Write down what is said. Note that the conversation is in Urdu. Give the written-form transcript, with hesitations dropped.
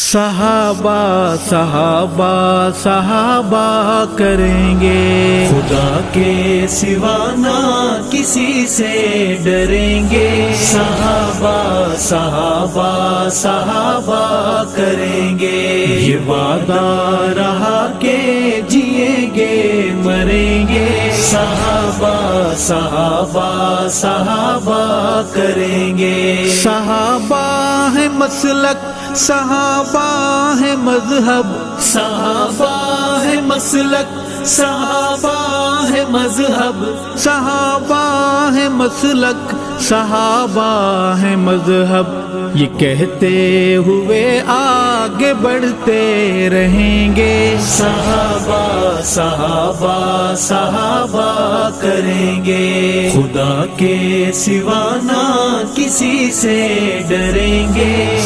صحابہ صحابہ صحابہ کریں گے، خدا کے سوا نہ کسی سے ڈریں گے۔ صحابہ صحابہ صحابہ کریں گے، یہ وعدہ رہا کہ جئیں گے مریں گے۔ صحابہ صحابہ صحابہ کریں گے، صحابہ ہے مسلک، صحابہ ہے مذہب، صحابہ ہے مسلک، صحابہ ہے مذہب، صحابہ ہے مسلک، صحابہ ہے مذہب۔ یہ کہتے ہوئے آگے بڑھتے رہیں گے، صحابہ صحابہ صحابہ کریں گے، خدا کے سوا نہ کسی سے ڈریں گے۔